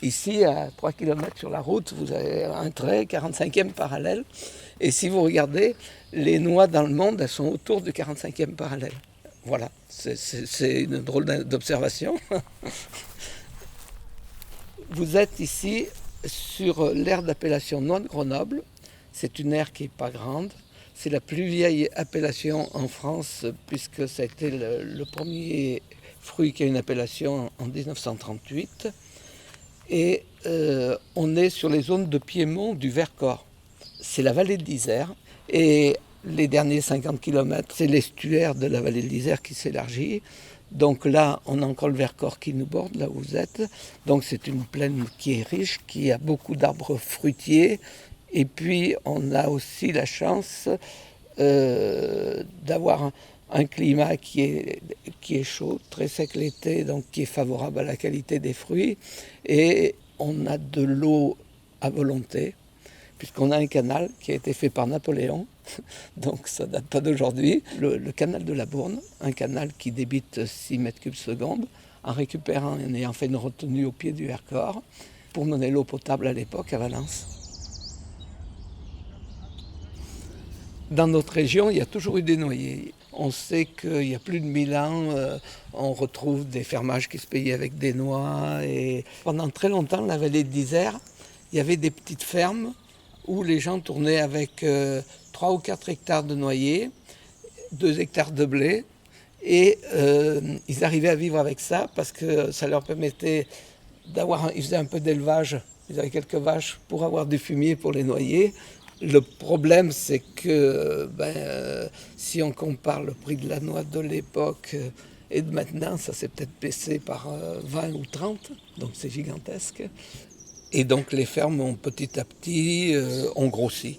Ici, à 3 km sur la route, vous avez un trait, 45e parallèle. Et si vous regardez, les noix dans le monde, elles sont autour du 45e parallèle. Voilà, c'est une drôle d'observation. Vous êtes ici sur l'aire d'appellation Noix de Grenoble. C'est une aire qui n'est pas grande. C'est la plus vieille appellation en France puisque ça a été le premier fruit qui a une appellation en 1938. Et on est sur les zones de Piémont du Vercors. C'est la vallée de l'Isère. Et les derniers 50 km, c'est l'estuaire de la vallée de l'Isère qui s'élargit. Donc là, on a encore le Vercors qui nous borde, là où vous êtes. Donc c'est une plaine qui est riche, qui a beaucoup d'arbres fruitiers. Et puis, on a aussi la chance d'avoir un climat qui est chaud, très sec l'été, donc qui est favorable à la qualité des fruits. Et on a de l'eau à volonté, puisqu'on a un canal qui a été fait par Napoléon, donc ça ne date pas d'aujourd'hui. Le canal de la Bourne, un canal qui débite 6 mètres cubes seconde, en récupérant, en ayant fait une retenue au pied du Vercors, pour mener l'eau potable à l'époque à Valence. Dans notre région, il y a toujours eu des noyers. On sait qu'il y a plus de 1000 ans, on retrouve des fermages qui se payaient avec des noix. Et pendant très longtemps, la vallée de l'Isère, il y avait des petites fermes où les gens tournaient avec 3 ou 4 hectares de noyers, 2 hectares de blé. Et ils arrivaient à vivre avec ça parce que ça leur permettait d'avoir... Ils faisaient un peu d'élevage, ils avaient quelques vaches pour avoir du fumier pour les noyer. Le problème, c'est que si on compare le prix de la noix de l'époque et de maintenant, ça s'est peut-être baissé par 20 ou 30, donc c'est gigantesque. Et donc les fermes ont petit à petit ont grossi.